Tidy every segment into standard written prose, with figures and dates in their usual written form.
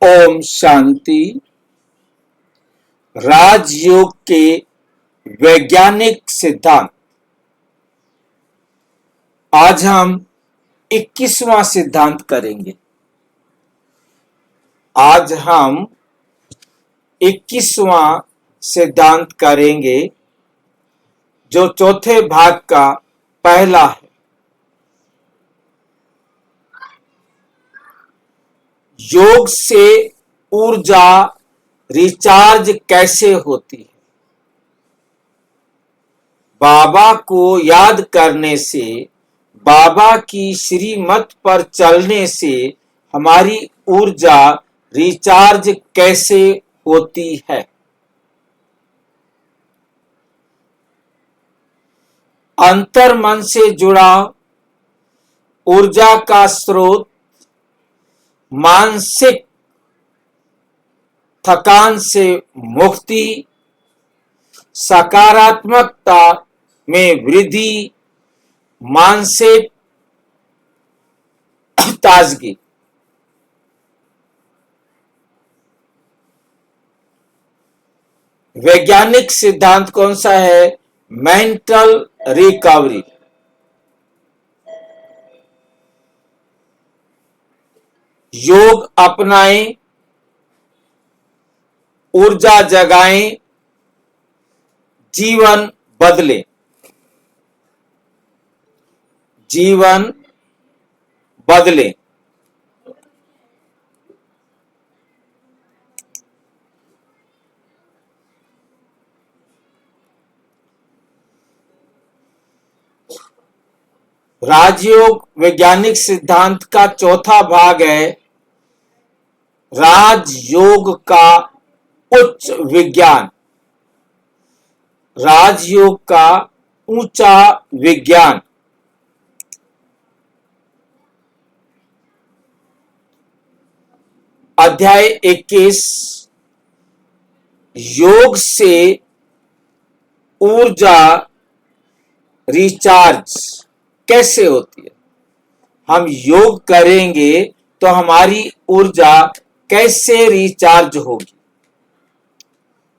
ओम शांति। राजयोग के वैज्ञानिक सिद्धांत। आज हम 21वां सिद्धांत करेंगे। आज हम 21वां सिद्धांत करेंगे जो चौथे भाग का पहला है। योग से ऊर्जा रिचार्ज कैसे होती है। बाबा को याद करने से, बाबा की श्रीमत पर चलने से हमारी ऊर्जा रिचार्ज कैसे होती है। अंतर मन से जुड़ा ऊर्जा का स्रोत मानसिक थकान से मुक्ति, सकारात्मकता में वृद्धि, मानसिक ताजगी। वैज्ञानिक सिद्धांत कौन सा है? Mental recovery. योग अपनाएं, ऊर्जा जगाएं, जीवन बदले। जीवन बदले। राजयोग वैज्ञानिक सिद्धांत का चौथा भाग है राजयोग का उच्च विज्ञान। राजयोग का ऊंचा विज्ञान। अध्याय 21। योग से ऊर्जा रिचार्ज कैसे होती है। हम योग करेंगे तो हमारी ऊर्जा कैसे रिचार्ज होगी।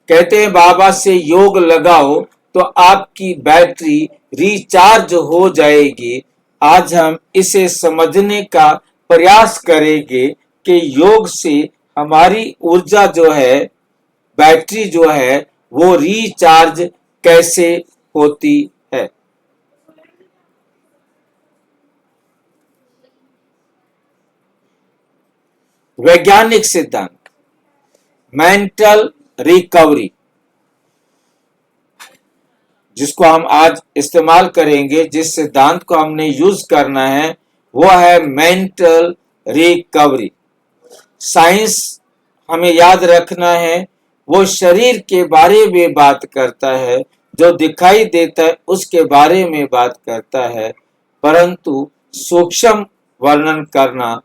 कहते हैं बाबा से योग लगाओ तो आपकी बैटरी रिचार्ज हो जाएगी। आज हम इसे समझने का प्रयास करेंगे कि योग से हमारी ऊर्जा जो है, बैटरी जो है, वो रिचार्ज कैसे होती है। वैज्ञानिक सिद्धांत मेंटल रिकवरी, जिसको हम आज इस्तेमाल करेंगे, जिस सिद्धांत को हमने यूज करना है वो है मेंटल रिकवरी। साइंस हमें याद रखना है, वो शरीर के बारे में बात करता है, जो दिखाई देता है उसके बारे में बात करता है, परंतु सूक्ष्म वर्णन करना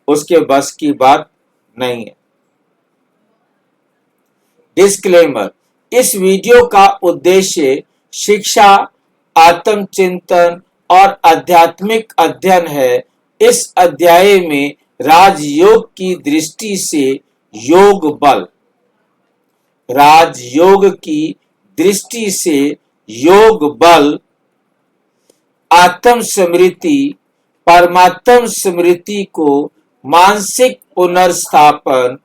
उसके बस की बात नहीं है। डिस्क्लेमर: इस वीडियो का उद्देश्य शिक्षा, आत्मचिंतन और आध्यात्मिक अध्ययन है। इस अध्याय में राजयोग की दृष्टि से योग बल, राजयोग की दृष्टि से योग बल, आत्म स्मृति, परमात्म स्मृति को मानसिक पुनर्स्थापन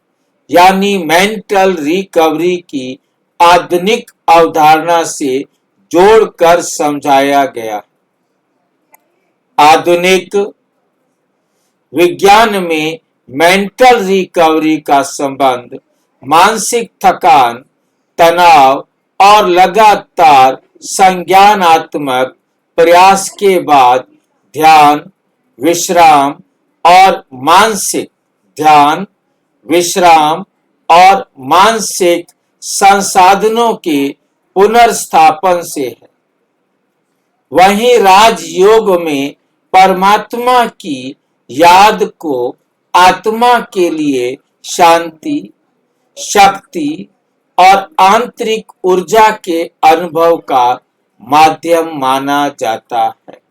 यानी मेंटल रिकवरी की आधुनिक अवधारणा से जोड़कर समझाया गया। आधुनिक विज्ञान में मेंटल रिकवरी का संबंध मानसिक थकान, तनाव और लगातार संज्ञानात्मक प्रयास के बाद ध्यान, विश्राम और मानसिक ध्यान, विश्राम और मानसिक संसाधनों के पुनर्स्थापन से है। वहीं राजयोग में परमात्मा की याद को आत्मा के लिए शांति, शक्ति और आंतरिक ऊर्जा के अनुभव का माध्यम माना जाता है।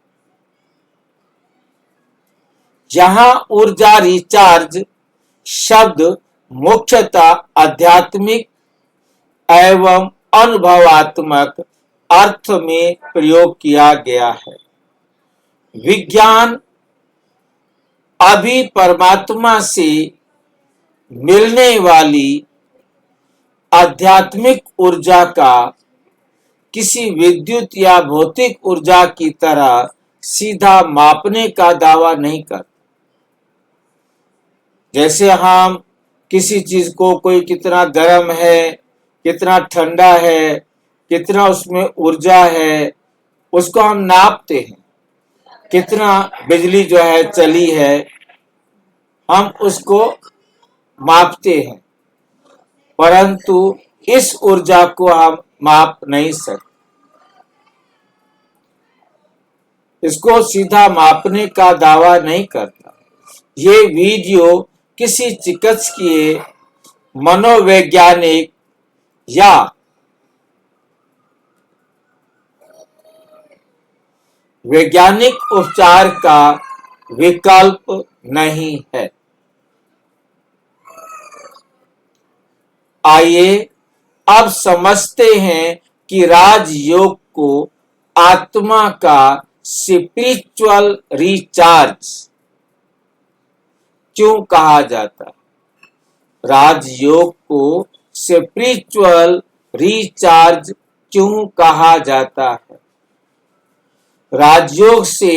जहां ऊर्जा रिचार्ज शब्द मुख्यतः आध्यात्मिक एवं अनुभवात्मक अर्थ में प्रयोग किया गया है। विज्ञान अभी परमात्मा से मिलने वाली आध्यात्मिक ऊर्जा का किसी विद्युत या भौतिक ऊर्जा की तरह सीधा मापने का दावा नहीं करता। जैसे हम किसी चीज को कोई कितना गर्म है, कितना ठंडा है, कितना उसमें ऊर्जा है, उसको हम नापते हैं। कितना बिजली जो है चली है, हम उसको मापते हैं, परंतु इस ऊर्जा को हम माप नहीं सकते। इसको सीधा मापने का दावा नहीं करता। ये वीडियो किसी चिकित्सकीय, मनोवैज्ञानिक या वैज्ञानिक उपचार का विकल्प नहीं है। आइए अब समझते हैं कि राजयोग को आत्मा का स्पिरिचुअल रिचार्ज क्यों कहा जाता है। राजयोग को स्पिरिचुअल रिचार्ज क्यों कहा जाता है। राजयोग से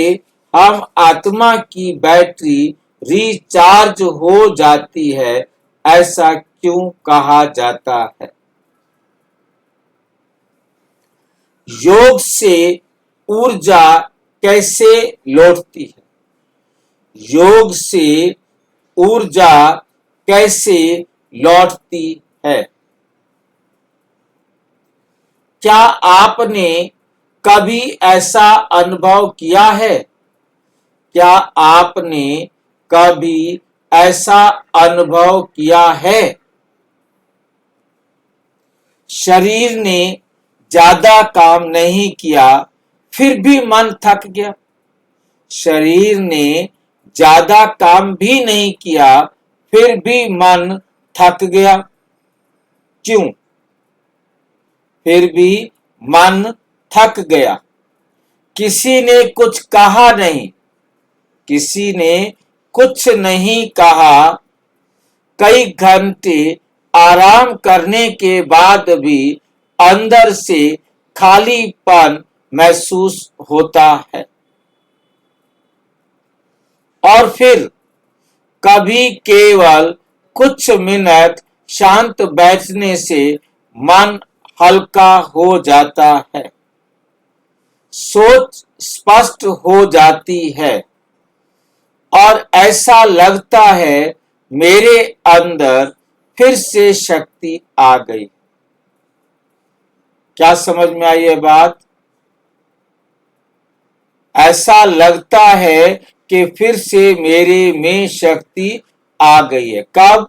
हम आत्मा की बैटरी रिचार्ज हो जाती है, ऐसा क्यों कहा जाता है। योग से ऊर्जा कैसे लौटती है। योग से ऊर्जा कैसे लौटती है। क्या आपने कभी ऐसा अनुभव किया है? क्या आपने कभी ऐसा अनुभव किया है? शरीर ने ज्यादा काम नहीं किया, फिर भी मन थक गया। शरीर ने ज्यादा काम भी नहीं किया, फिर भी मन थक गया। क्यों? फिर भी मन थक गया। किसी ने कुछ कहा नहीं, किसी ने कुछ नहीं कहा। कई घंटे आराम करने के बाद भी अंदर से खालीपन महसूस होता है। और फिर कभी केवल कुछ मिनट शांत बैठने से मन हल्का हो जाता है, सोच स्पष्ट हो जाती है और ऐसा लगता है मेरे अंदर फिर से शक्ति आ गई। क्या समझ में आई ये बात? ऐसा लगता है कि फिर से मेरे में शक्ति आ गई है। कब?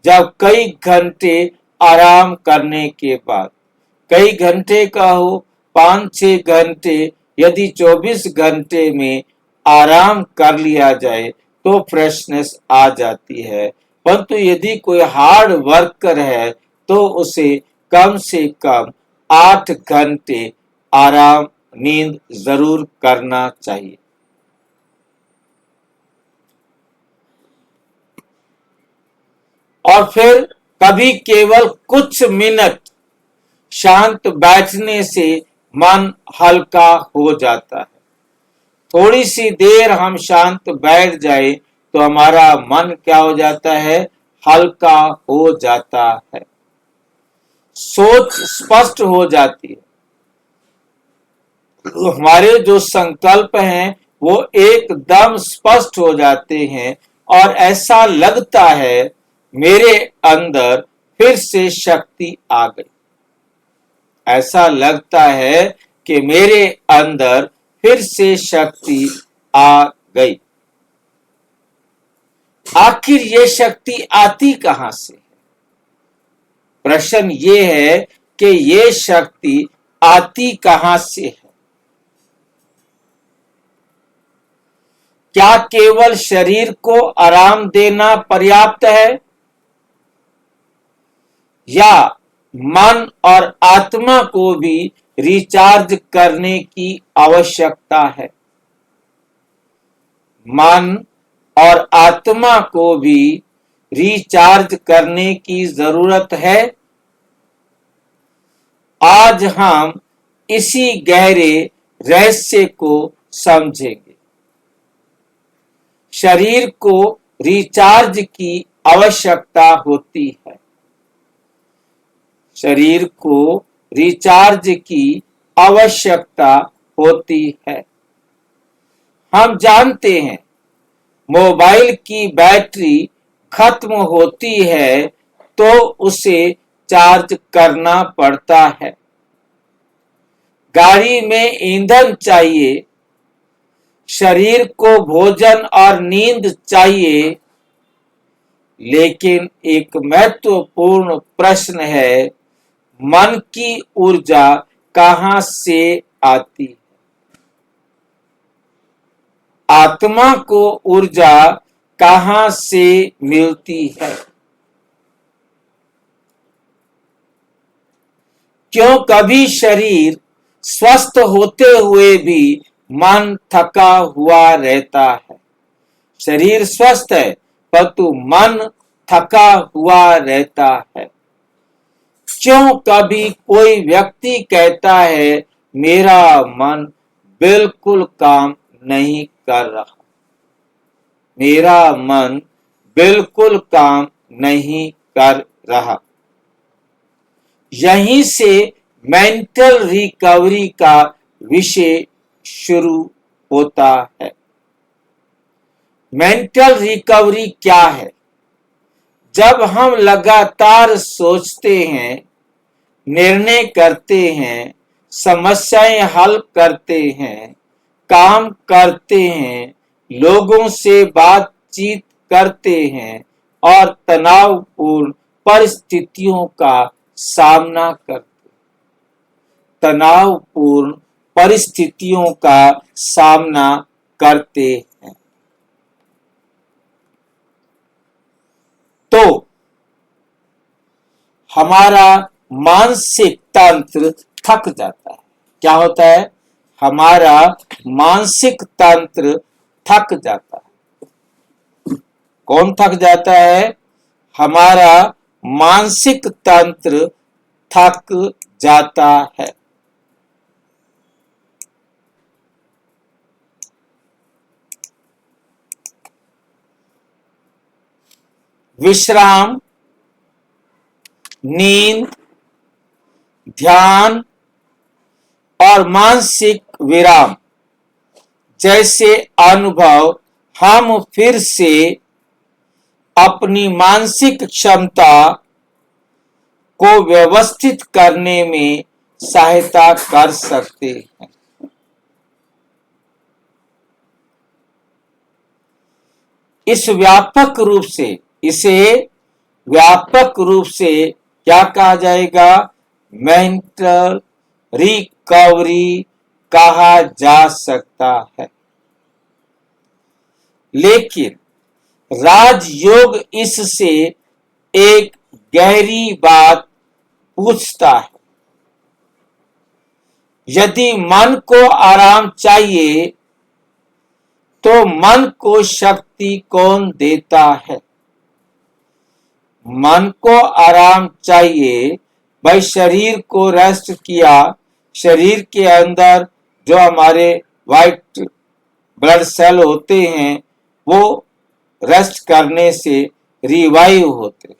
जब कई घंटे आराम करने के बाद। कई घंटे का हो, 5-6 घंटे, यदि 24 घंटे में आराम कर लिया जाए तो फ्रेशनेस आ जाती है। परंतु यदि कोई हार्ड वर्कर है तो उसे कम से कम 8 घंटे आराम, नींद जरूर करना चाहिए। और फिर कभी केवल कुछ मिनट शांत बैठने से मन हल्का हो जाता है। थोड़ी सी देर हम शांत बैठ जाए तो हमारा मन क्या हो जाता है? हल्का हो जाता है, सोच स्पष्ट हो जाती है। हमारे जो संकल्प हैं वो एकदम स्पष्ट हो जाते हैं और ऐसा लगता है मेरे अंदर फिर से शक्ति आ गई। ऐसा लगता है कि मेरे अंदर फिर से शक्ति आ गई। आखिर ये शक्ति आती कहां से? प्रश्न ये है कि ये शक्ति आती कहां से है। क्या केवल शरीर को आराम देना पर्याप्त है? या मन और आत्मा को भी रिचार्ज करने की आवश्यकता है। मन और आत्मा को भी रिचार्ज करने की जरूरत है। आज हम इसी गहरे रहस्य को समझेंगे। शरीर को रिचार्ज की आवश्यकता होती है। शरीर को रिचार्ज की आवश्यकता होती है। हम जानते हैं मोबाइल की बैटरी खत्म होती है तो उसे चार्ज करना पड़ता है। गाड़ी में ईंधन चाहिए, शरीर को भोजन और नींद चाहिए, लेकिन एक महत्वपूर्ण प्रश्न है, मन की ऊर्जा कहां से आती है? आत्मा को ऊर्जा कहां से मिलती है? क्यों कभी शरीर स्वस्थ होते हुए भी मन थका हुआ रहता है? शरीर स्वस्थ है परंतु मन थका हुआ रहता है। क्यों कभी कोई व्यक्ति कहता है मेरा मन बिल्कुल काम नहीं कर रहा, मेरा मन बिल्कुल काम नहीं कर रहा। यहीं से मेंटल रिकवरी का विषय शुरू होता है। मेंटल रिकवरी क्या है? जब हम लगातार सोचते हैं, निर्णय करते हैं, समस्याएं हल करते हैं, काम करते हैं, लोगों से बातचीत करते हैं और तनावपूर्ण परिस्थितियों का सामना करते, तनावपूर्ण परिस्थितियों का सामना करते हैं, तो हमारा मानसिक तंत्र थक जाता है। क्या होता है? हमारा मानसिक तंत्र थक जाता है। कौन थक जाता है? हमारा मानसिक तंत्र थक जाता है। विश्राम, नींद, ध्यान और मानसिक विराम जैसे अनुभव हम फिर से अपनी मानसिक क्षमता को व्यवस्थित करने में सहायता कर सकते हैं। इसे व्यापक रूप से क्या कहा जाएगा? मेंटल रिकवरी कहा जा सकता है। लेकिन राजयोग इससे एक गहरी बात पूछता है। यदि मन को आराम चाहिए तो मन को शक्ति कौन देता है? मन को आराम चाहिए, भाई शरीर को रेस्ट किया, शरीर के अंदर जो हमारे व्हाइट ब्लड सेल होते हैं वो रेस्ट करने से रिवाइव होते हैं।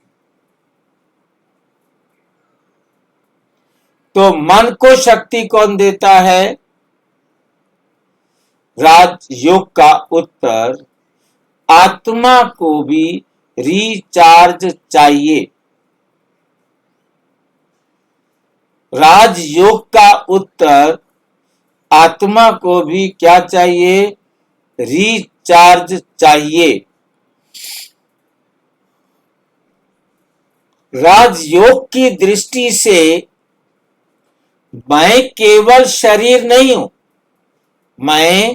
तो मन को शक्ति कौन देता है? राजयोग का उत्तर, आत्मा को भी रिचार्ज चाहिए। राजयोग का उत्तर, आत्मा को भी क्या चाहिए? रिचार्ज चाहिए। राजयोग की दृष्टि से मैं केवल शरीर नहीं हूं, मैं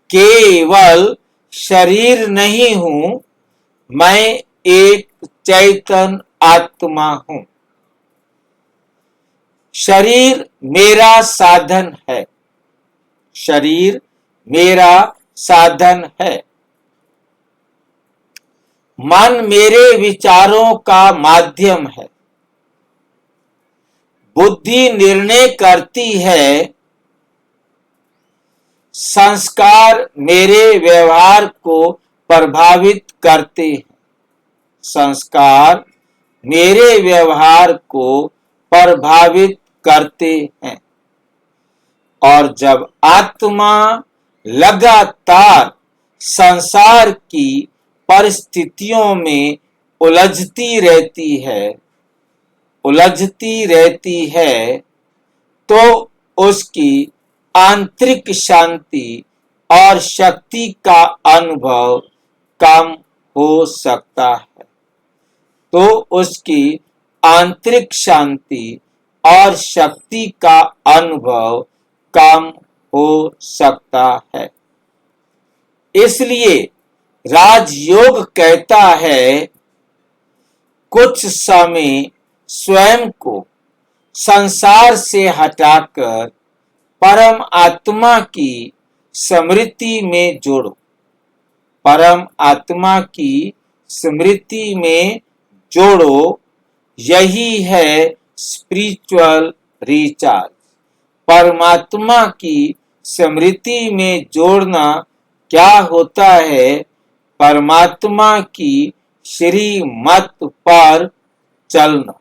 केवल शरीर नहीं हूं, मैं एक चैतन्य आत्मा हूं। शरीर मेरा साधन है। शरीर मेरा साधन है। मन मेरे विचारों का माध्यम है। बुद्धि निर्णय करती है। संस्कार मेरे व्यवहार को प्रभावित करते हैं। संस्कार मेरे व्यवहार को प्रभावित करते हैं। और जब आत्मा लगातार संसार की परिस्थितियों में उलझती रहती है तो उसकी आंतरिक शांति और शक्ति का अनुभव कम हो सकता है। तो उसकी आंतरिक शांति और शक्ति का अनुभव कम हो सकता है। इसलिए राजयोग कहता है, कुछ समय स्वयं को संसार से हटाकर परम आत्मा की स्मृति में जोड़ो। परम आत्मा की स्मृति में जोड़ो। यही है स्पिरिचुअल रिचार्ज। परमात्मा की स्मृति में जोड़ना क्या होता है? परमात्मा की श्रीमत पर चलना।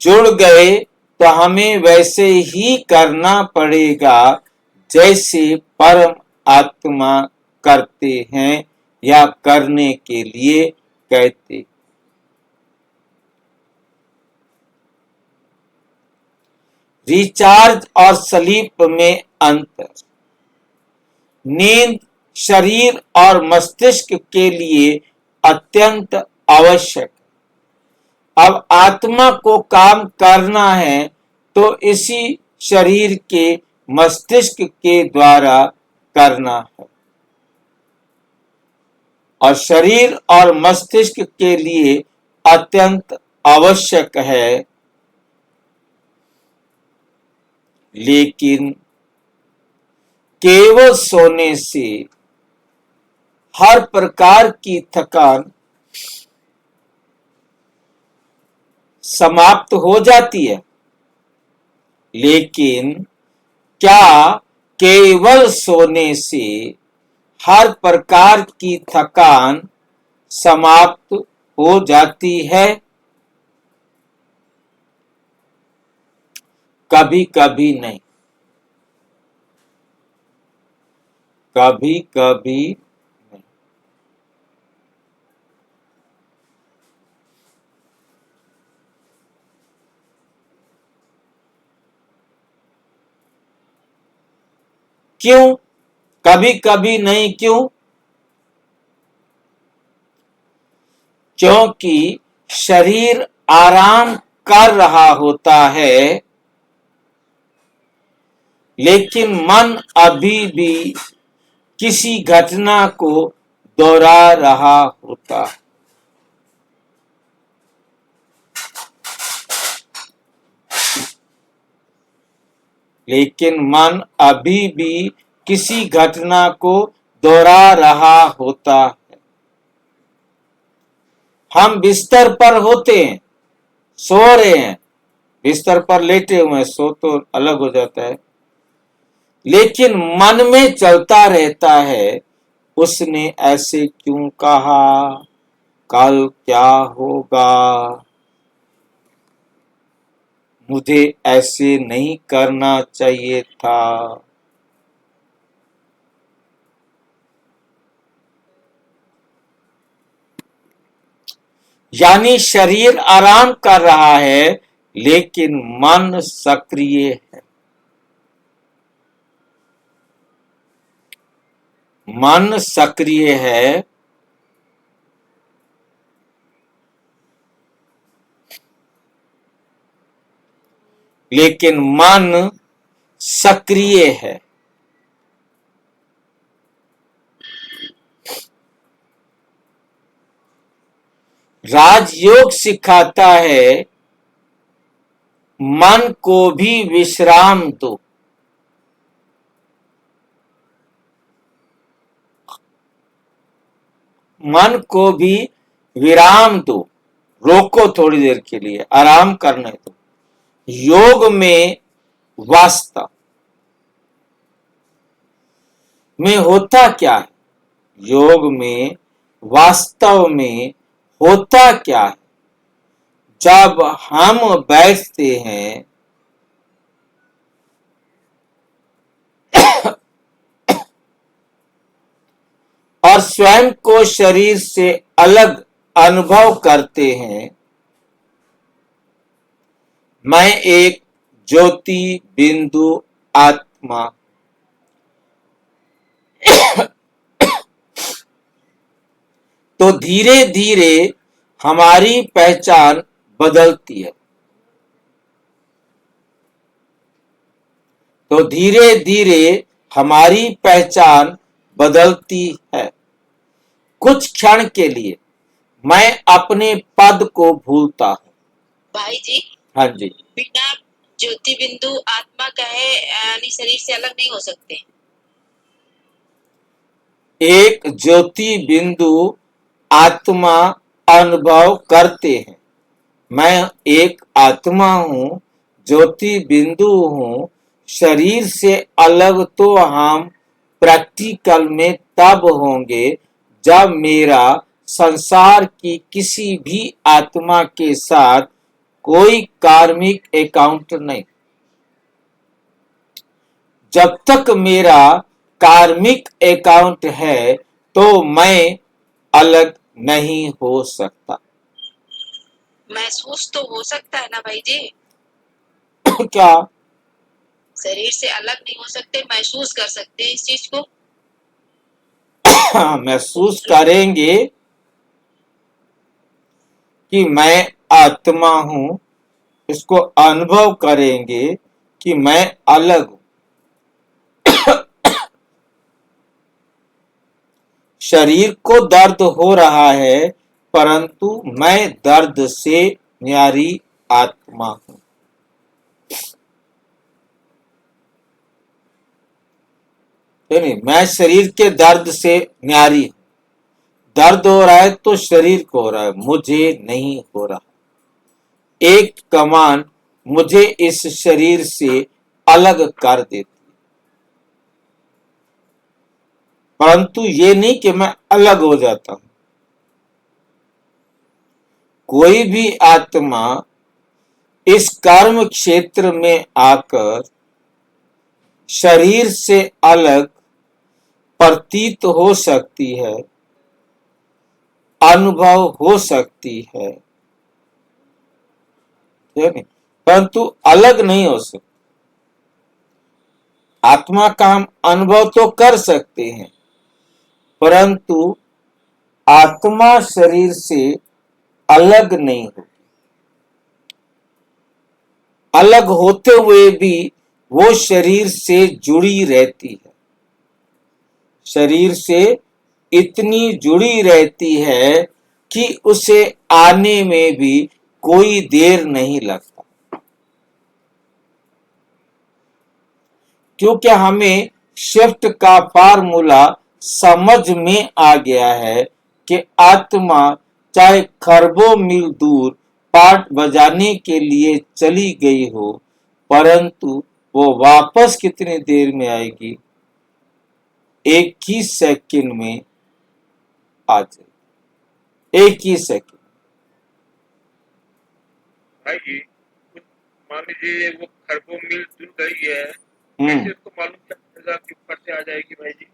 जुड़ गए तो हमें वैसे ही करना पड़ेगा जैसे परम आत्मा करते हैं या करने के लिए कहते। रिचार्ज और स्लीप में अंतर। नींद शरीर और मस्तिष्क के लिए अत्यंत आवश्यक। अब आत्मा को काम करना है तो इसी शरीर के मस्तिष्क के द्वारा करना है। और शरीर और मस्तिष्क के लिए अत्यंत आवश्यक है। लेकिन केवल सोने से हर प्रकार की थकान समाप्त हो जाती है। लेकिन क्या केवल सोने से हर प्रकार की थकान समाप्त हो जाती है? कभी कभी नहीं। कभी कभी नहीं। क्यों कभी कभी नहीं? क्यों? क्योंकि शरीर आराम कर रहा होता है, लेकिन मन अभी भी किसी घटना को दोहरा रहा होता है। लेकिन मन अभी भी किसी घटना को दोहरा रहा होता है। हम बिस्तर पर होते हैं, सो रहे हैं, बिस्तर पर लेटे हुए हैं, सो तो अलग हो जाता है, लेकिन मन में चलता रहता है, उसने ऐसे क्यों कहा, कल क्या होगा, मुझे ऐसे नहीं करना चाहिए था। यानी शरीर आराम कर रहा है, लेकिन मन सक्रिय है। मन सक्रिय है। लेकिन मन सक्रिय है। राजयोग सिखाता है मन को भी विश्राम दो। मन को भी विराम दो, रोको, थोड़ी देर के लिए आराम करने दो। योग में वास्तव में होता क्या है? योग में वास्तव में होता क्या है? जब हम बैठते हैं और स्वयं को शरीर से अलग अनुभव करते हैं, मैं एक ज्योति बिंदु आत्मा, तो धीरे धीरे हमारी पहचान बदलती है। तो धीरे धीरे हमारी पहचान बदलती है। कुछ क्षण के लिए मैं अपने पद को भूलता हूँ। भाई जी, हाँ जी, बिना ज्योति बिंदु आत्मा कहे यानी शरीर से अलग नहीं हो सकते। एक ज्योति बिंदु आत्मा अनुभव करते हैं। मैं एक आत्मा हूँ, ज्योति बिंदु हूँ। शरीर से अलग तो हम प्रैक्टिकल में तब होंगे जब मेरा संसार की किसी भी आत्मा के साथ कोई कार्मिक अकाउंट नहीं। जब तक मेरा कार्मिक अकाउंट है तो मैं अलग नहीं हो सकता। महसूस तो हो सकता है ना भाई जी? क्या? शरीर से अलग नहीं हो सकते, महसूस कर सकते हैं इस चीज को। महसूस करेंगे कि मैं आत्मा हूं, इसको अनुभव करेंगे कि मैं अलग हूं। शरीर को दर्द हो रहा है, परंतु मैं दर्द से न्यारी आत्मा हूं। नहीं, मैं शरीर के दर्द से न्यारी हूं। दर्द हो रहा है तो शरीर को हो रहा है, मुझे नहीं हो रहा। एक कमान मुझे इस शरीर से अलग कर देती, परंतु ये नहीं कि मैं अलग हो जाता हूं। कोई भी आत्मा इस कर्म क्षेत्र में आकर शरीर से अलग प्रतीत हो सकती है, अनुभव हो सकती है, परंतु अलग नहीं हो सकती। आत्मा का हम अनुभव तो कर सकते हैं, परंतु आत्मा शरीर से अलग नहीं होती। अलग होते हुए भी वो शरीर से जुड़ी रहती है। शरीर से इतनी जुड़ी रहती है कि उसे आने में भी कोई देर नहीं लगता, क्योंकि हमें शिफ्ट का फार्मूला समझ में आ गया है कि आत्मा चाहे खरबों मील दूर पाठ बजाने के लिए चली गई हो, परंतु वो वापस कितनी देर में आएगी? एक ही सेकंड में आ जाएगी, एक ही सेकंड। भाई जी, मान लीजिए वो खरबों मील दूर गई है, कैसे उसको मालूम क्या पड़ेगा कि ऊपर से आ जाएगी भाई जी?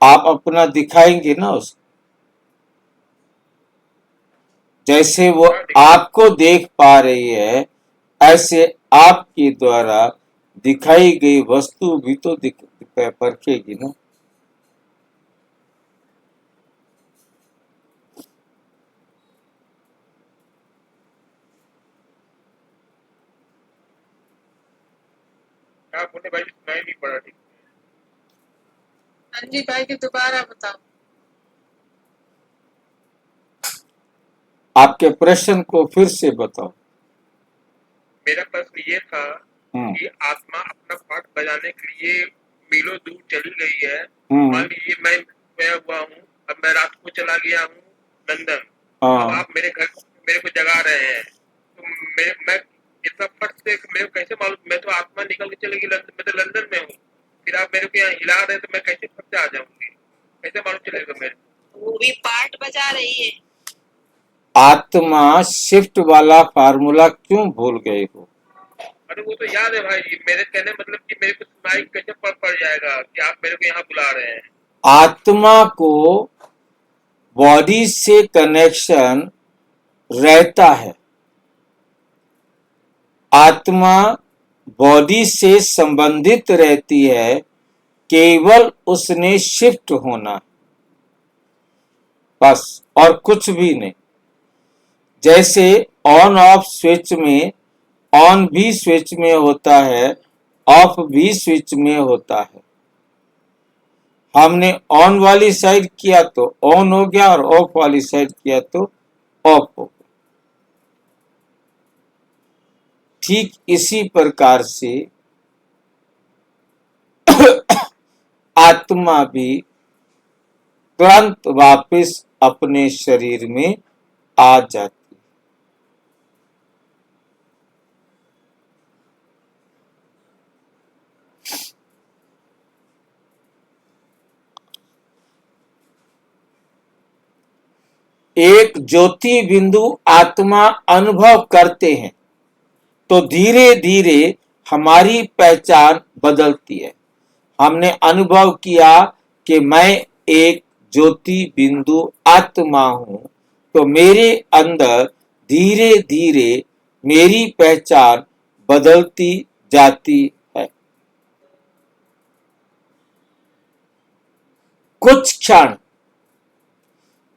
आप अपना दिखाएंगे ना उसको, जैसे वो आपको देख पा रही है, ऐसे आपके द्वारा दिखाई गई वस्तु भी तो परखेगी ना। क्या बोले भाई, सुनाई नहीं पड़ा ठीक। हाँ जी भाई जी, दोबारा बताओ। आपके प्रश्न को फिर से बताओ। मेरा प्रश्न ये था हम्म, कि आत्मा अपना पाठ बजाने के लिए मीलों दूर चली गई है। हम्म, मान लीजिए मैं सोया हुआ हूँ, अब मैं रात को चला गया हूँ लंदन, अब हाँ, आप मेरे घर मेरे को जगा रहे हैं, तो मैं इतना फट से मेरे को कैसे मालूम? मैं तो आत्मा निकल के चलेगी लंदन, मैं तो लंदन में हूँ, फिर आप मेरे को यहाँ हिला रहे हैं तो मैं कैसे फट से आ जाऊंगी? कैसे मालूम चलेगा मेरे को? वो भी पाठ बजा रही है। आत्मा शिफ्ट वाला फार्मूला क्यों भूल गए हो? अरे वो तो याद है भाई जी, मेरे कहने मतलब कि मेरे को सुनाई कैसे पड़ जाएगा कि आप मेरे को यहाँ बुला रहे हैं? आत्मा को बॉडी से कनेक्शन रहता है। आत्मा बॉडी से संबंधित रहती है, केवल उसने शिफ्ट होना, बस, और कुछ भी नहीं। जैसे ऑन ऑफ स्विच में ऑन भी स्विच में होता है, ऑफ भी स्विच में होता है। हमने ऑन वाली साइड किया तो ऑन हो गया और ऑफ वाली साइड किया तो ऑफ हो गया। ठीक इसी प्रकार से आत्मा भी तुरंत वापस अपने शरीर में आ जाती। एक ज्योति बिंदु आत्मा अनुभव करते हैं तो धीरे धीरे हमारी पहचान बदलती है। हमने अनुभव किया कि मैं एक ज्योति बिंदु आत्मा हूं, तो मेरे अंदर धीरे धीरे मेरी पहचान बदलती जाती है। कुछ क्षण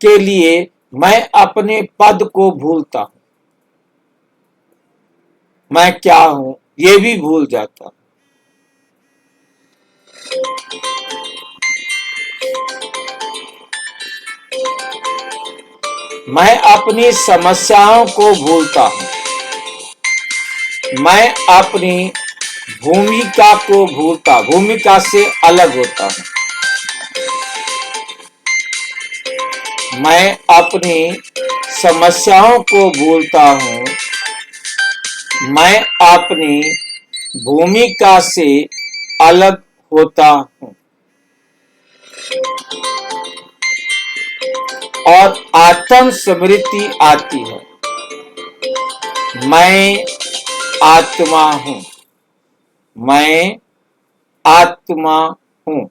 के लिए मैं अपने पद को भूलता हूं, मैं क्या हूं ये भी भूल जाता हूं। मैं अपनी समस्याओं को भूलता हूं, मैं अपनी भूमिका को भूमिका से अलग होता हूं। मैं अपनी समस्याओं को भूलता हूं, मैं अपनी भूमिका से अलग होता हूं और आत्म स्मृति आती है। मैं आत्मा हूं, मैं आत्मा हूं।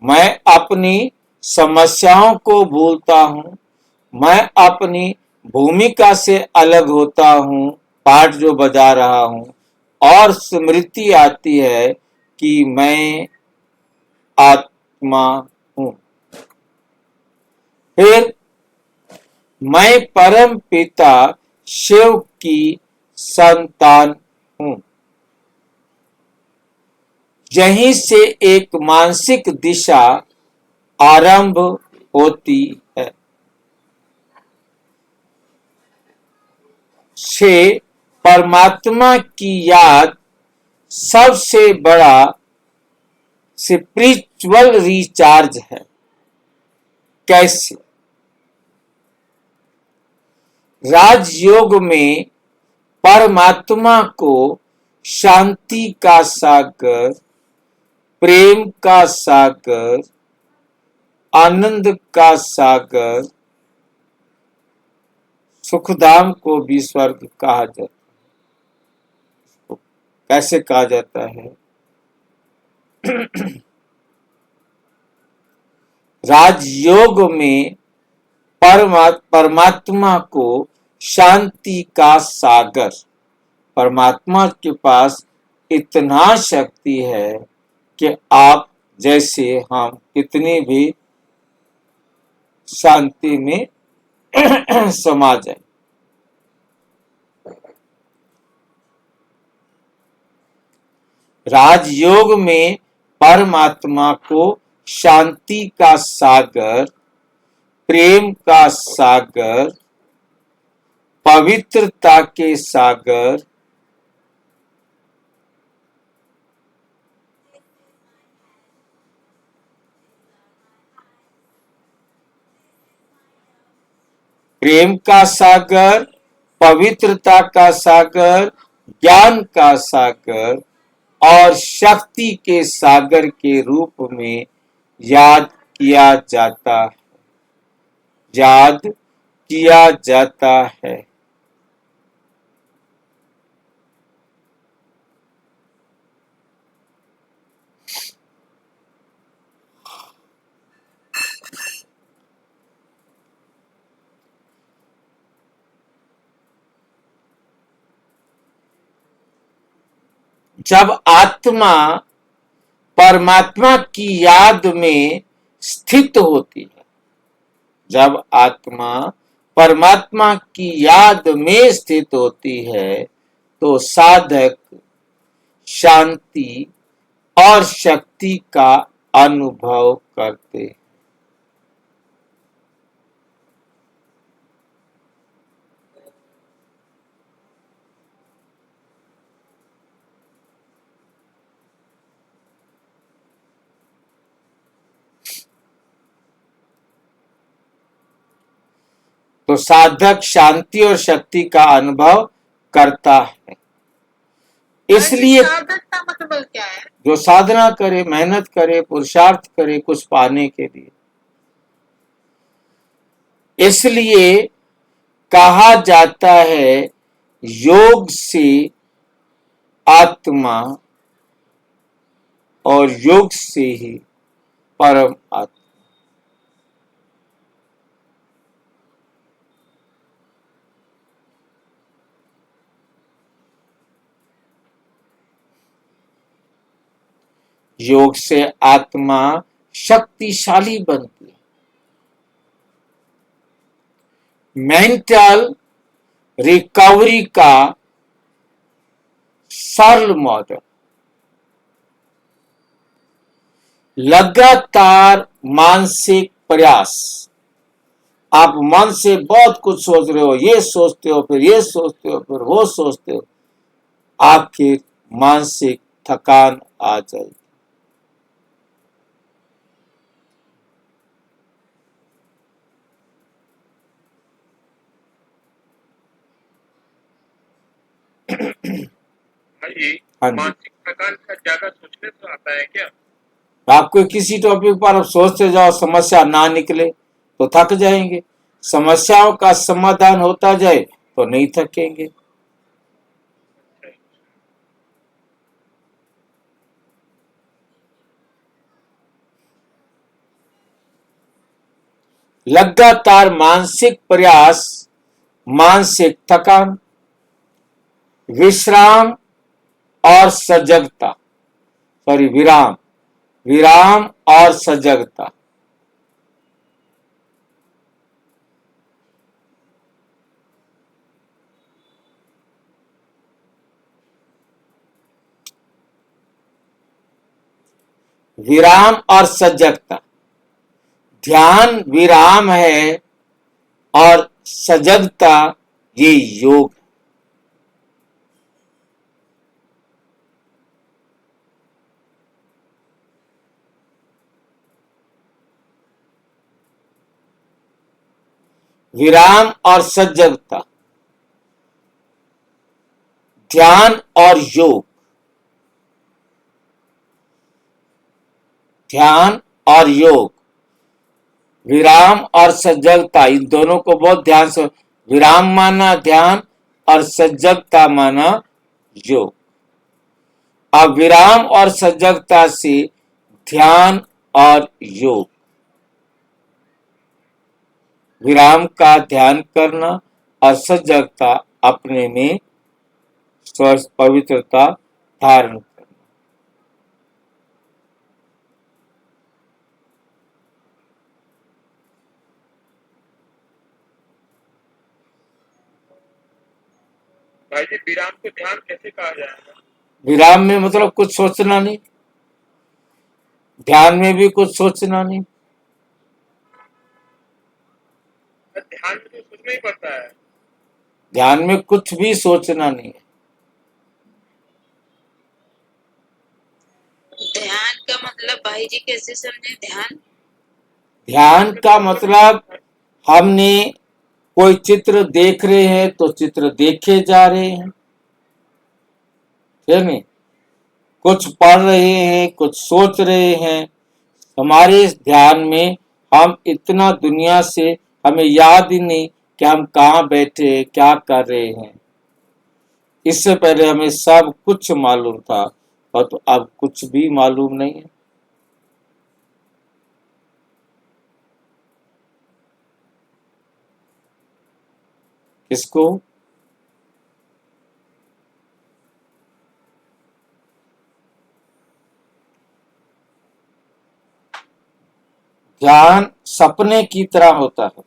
मैं अपनी समस्याओं को भूलता हूं, मैं अपनी भूमिका से अलग होता हूं, पाठ जो बजा रहा हूं, और स्मृति आती है कि मैं आत्मा हूं। फिर मैं परम पिता शिव की संतान हूं। यहीं से एक मानसिक दिशा आरंभ होती है। 6 परमात्मा की याद सबसे बड़ा स्पिरिचुअल रिचार्ज है। कैसे? राजयोग में परमात्मा को शांति का सागर, प्रेम का सागर, आनंद का सागर, सुखधाम को भी स्वर्ग कहा जाता है। कैसे कहा जाता है? राजयोग में परमात्मा को शांति का सागर, परमात्मा के पास इतना शक्ति है कि आप जैसे हम कितनी भी शांति में समा जाए। राजयोग में परमात्मा को शांति का सागर, प्रेम का सागर, पवित्रता के सागर, प्रेम का सागर, पवित्रता का सागर, ज्ञान का सागर और शक्ति के सागर के रूप में याद किया जाता है, याद किया जाता है। जब आत्मा परमात्मा की याद में स्थित होती है, जब आत्मा परमात्मा की याद में स्थित होती है, तो साधक शांति और शक्ति का अनुभव करते हैं। तो साधक शांति और शक्ति का अनुभव करता है। इसलिए साधक का मतलब क्या है? जो साधना करे, मेहनत करे, पुरुषार्थ करे कुछ पाने के लिए, इसलिए कहा जाता है योग से आत्मा और योग से ही परम आत्मा। योग से आत्मा शक्तिशाली बनती है। मेंटल रिकवरी का सरल मॉडल, लगातार मानसिक प्रयास। आप मन से बहुत कुछ सोच रहे हो, ये सोचते हो, फिर ये सोचते हो, फिर वो सोचते हो, आखिर मानसिक थकान आ जाएगी। हाँ जी। मानसिक थकान का ज्यादा सोचने से आता है क्या? आपको किसी टॉपिक पर आप सोचते जाओ, समस्या ना निकले तो थक जाएंगे। समस्याओं का समाधान होता जाए तो नहीं थकेंगे। लगातार मानसिक प्रयास, मानसिक थकान, विश्राम और सजगता, सॉरी विराम, विराम और सजगता। विराम और सजगता। ध्यान विराम है और सजगता ये योग। विराम और सजगता, ध्यान और योग, ध्यान और योग, विराम और सजगता, इन दोनों को बहुत ध्यान से, विराम माना ध्यान और सजगता माना योग। अब विराम और सजगता से ध्यान और योग, विराम का ध्यान करना और सजगता अपने में स्वस्थ पवित्रता धारण करना। भाई जी, विराम को ध्यान कैसे कहा जाएगा? विराम में मतलब कुछ सोचना नहीं, ध्यान में भी कुछ सोचना नहीं। ध्यान में तो सोचना ही पड़ता है। ध्यान में कुछ भी सोचना नहीं है। ध्यान का मतलब भाई जी कैसे समझे ध्यान? ध्यान का मतलब हमने कोई चित्र देख रहे हैं तो चित्र देखे जा रहे हैं, है नहीं? कुछ पढ़ रहे हैं, कुछ सोच रहे हैं। हमारे इस ध्यान में हम इतना दुनिया से हमें याद ही नहीं कि हम कहाँ बैठे हैं, क्या कर रहे हैं। इससे पहले हमें सब कुछ मालूम था और तो अब कुछ भी मालूम नहीं है। किसको? ध्यान सपने की तरह होता है।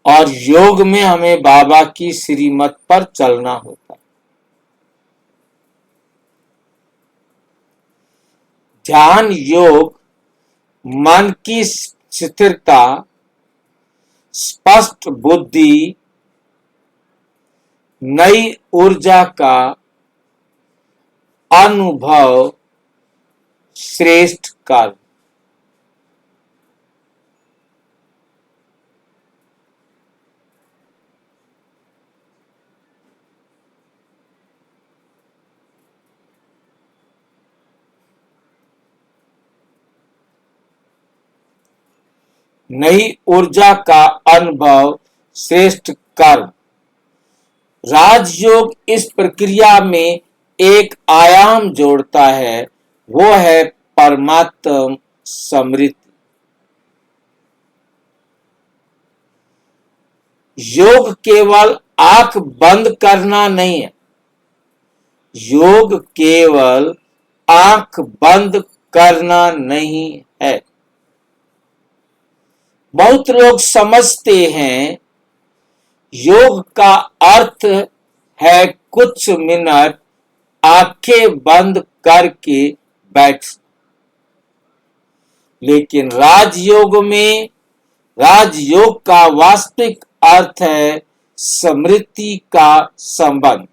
और योग में हमें बाबा की श्रीमत पर चलना होता है। ध्यान योग मन की स्थिरता, स्पष्ट बुद्धि, नई ऊर्जा का अनुभव, श्रेष्ठ कार्य। नई ऊर्जा का अनुभव, श्रेष्ठ कर्म। राजयोग इस प्रक्रिया में एक आयाम जोड़ता है, वो है परमात्म स्मृति। योग केवल आंख बंद करना नहीं है, योग केवल आंख बंद करना नहीं है। बहुत लोग समझते हैं योग का अर्थ है कुछ मिनट आंखें बंद करके बैठ, लेकिन राजयोग का वास्तविक अर्थ है स्मृति का संबंध।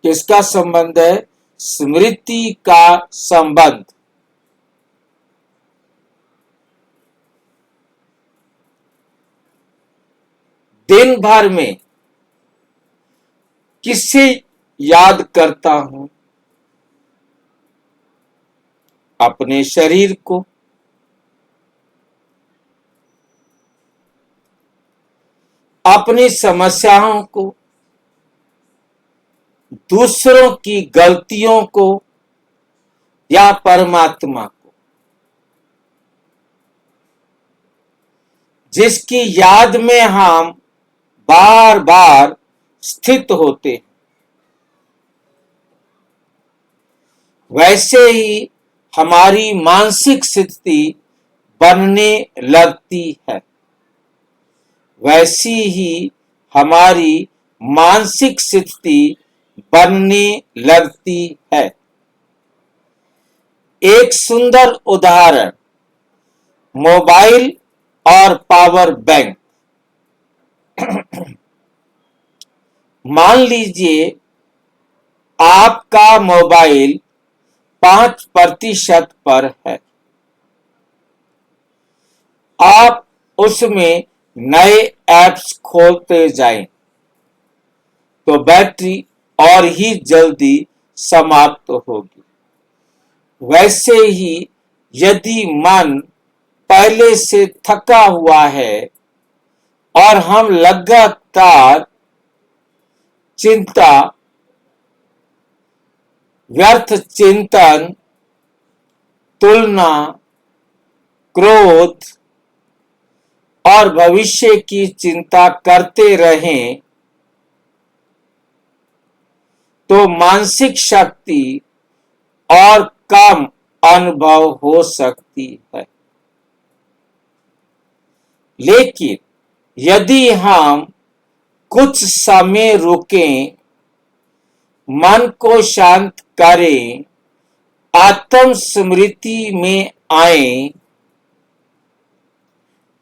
किसका संबंध है? स्मृति का संबंध। दिन भर में किसे याद करता हूं? अपने शरीर को, अपनी समस्याओं को, दूसरों की गलतियों को या परमात्मा को, जिसकी याद में हम बार बार स्थित होते हैं। वैसे ही हमारी मानसिक स्थिति बनने लगती है, वैसी ही हमारी मानसिक स्थिति बनने लगती है। एक सुंदर उदाहरण मोबाइल और पावर बैंक। मान लीजिए आपका मोबाइल 5% पर है, आप उसमें नए ऐप्स खोलते जाएं तो बैटरी और ही जल्दी समाप्त होगी। वैसे ही यदि मन पहले से थका हुआ है और हम लगातार चिंता, व्यर्थ चिंतन, तुलना, क्रोध और भविष्य की चिंता करते रहें तो मानसिक शक्ति और कम अनुभव हो सकती है। लेकिन यदि हम कुछ समय रुकें मन को शांत करें, आत्म स्मृति में आए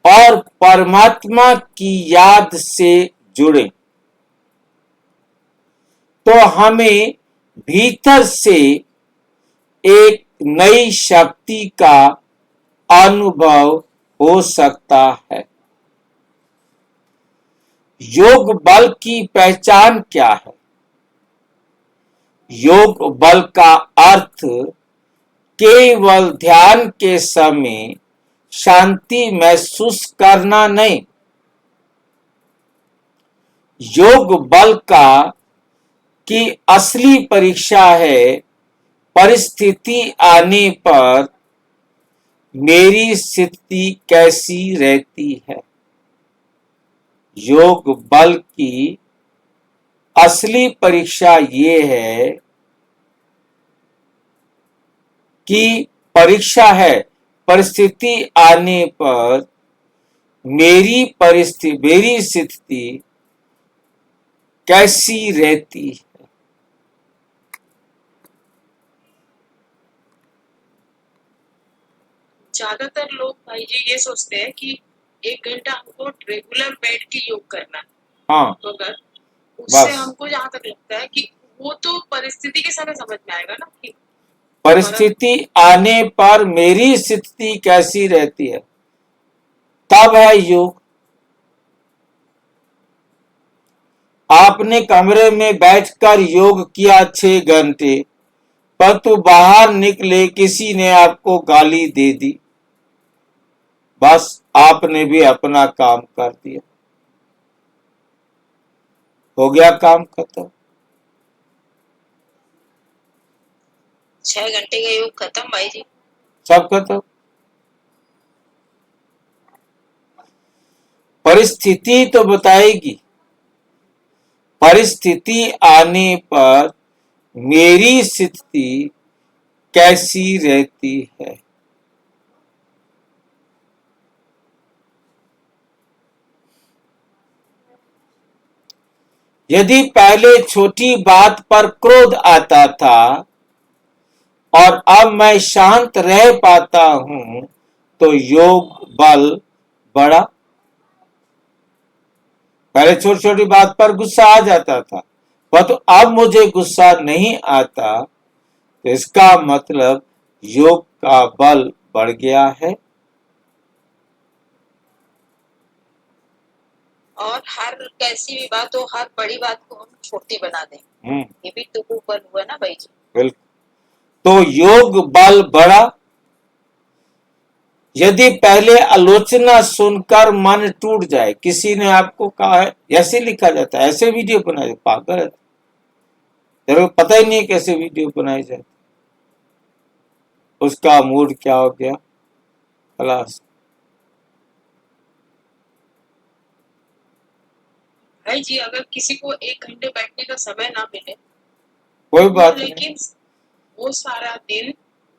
और परमात्मा की याद से जुड़े, तो हमें भीतर से एक नई शक्ति का अनुभव हो सकता है। योग बल की पहचान क्या है? योग बल का अर्थ केवल ध्यान के समय शांति महसूस करना नहीं। योग बल की असली परीक्षा है परिस्थिति आने पर मेरी स्थिति कैसी रहती है। योग बल की असली परीक्षा ये है कि परिस्थिति आने पर मेरी स्थिति कैसी रहती है। ज्यादातर लोग भाई जी ये सोचते हैं कि 1 घंटा हमको रेगुलर बैठ के योग करना है। हाँ, तो अगर उससे बस। हमको जहाँ तक लगता है कि वो तो परिस्थिति के समय समझ में आएगा ना कि परिस्थिति आने पर मेरी स्थिति कैसी रहती है, तब है योग। आपने कमरे में बैठकर योग किया 6 घंटे, परंतु बाहर निकले किसी ने आपको गाली दे दी, बस आपने भी अपना काम कर दिया, हो गया काम खत्म। 6 घंटे का योग खत्म भाई जी। सब खत्म। परिस्थिति तो बताएगी, परिस्थिति आने पर मेरी स्थिति कैसी रहती है। यदि पहले छोटी बात पर क्रोध आता था और अब मैं शांत रह पाता हूं, तो योग बल बढ़ा। पहले छोटी छोटी बात पर गुस्सा आ जाता था, परंतु अब मुझे गुस्सा नहीं आता, तो इसका मतलब योग का बल बढ़ गया है। और हर कैसी भी बात हो, हर बड़ी बात को हम छोटी बना दें, ये भी तो बल हुआ ना भाई जी। बिल्कुल। तो योग बल बढ़ा। यदि पहले आलोचना सुनकर मन टूट जाए, किसी ने आपको कहा है, ऐसे लिखा जाता है, ऐसे वीडियो बनाए, पागल है, तेरे को पता ही नहीं कैसे वीडियो बनाई जाए, उसका मूड क्या हो गया, खलास। भाई जी अगर किसी को 1 घंटे बैठने का समय ना मिले, कोई बात नहीं, लेकिन वो सारा दिन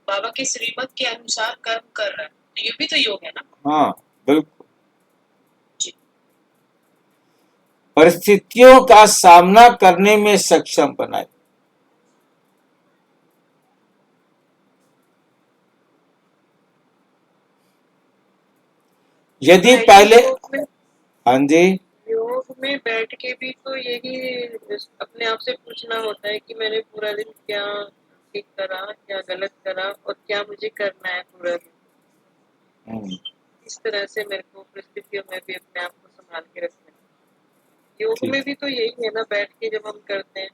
बाबा के श्रीमत के अनुसार कर्म कर रहा है, तो ये भी तो योग है ना। हाँ बिल्कुल। जी। परिस्थितियों का सामना करने में सक्षम बनाए। यदि पहले, हाँ जी, योग में बैठ के भी तो यही अपने आप से पूछना होता है कि मैंने पूरा दिन क्या ठीक करा, क्या गलत करा और क्या मुझे करना है पूरा दिन। इस तरह से मेरे को परिस्थितियों में भी अपने आप को संभाल के रखना है। योग में भी तो यही है ना, बैठ के जब हम करते हैं।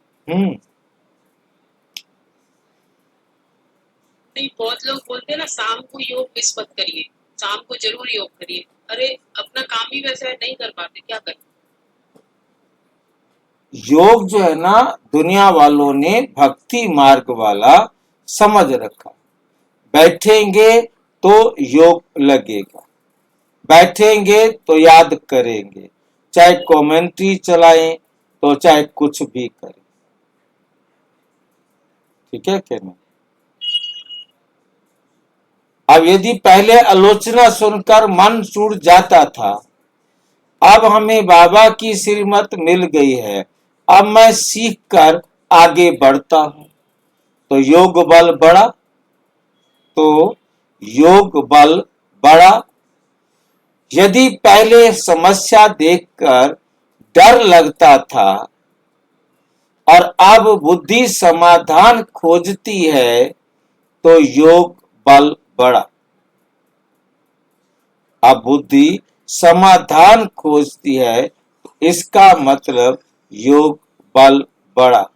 नहीं, बहुत लोग बोलते हैं ना शाम को योग मिस मत करिए, शाम को जरूर योग करिए। अरे अपना काम ही वैसा है, नहीं कर पाते, क्या करें। योग जो है ना, दुनिया वालों ने भक्ति मार्ग वाला समझ रखा। बैठेंगे तो योग लगेगा, बैठेंगे तो याद करेंगे, चाहे कमेंट्री चलाएं तो चाहे कुछ भी करें। ठीक है क्या नहीं? अब यदि पहले आलोचना सुनकर मन टूट जाता था, अब हमें बाबा की श्रीमत मिल गई है, अब मैं सीखकर आगे बढ़ता हूं तो योग बल बढ़ा, तो योग बल बढ़ा। यदि पहले समस्या देखकर डर लगता था और अब बुद्धि समाधान खोजती है तो योग बल बढ़ा। अब बुद्धि समाधान खोजती है, इसका मतलब योग बल बढ़ा।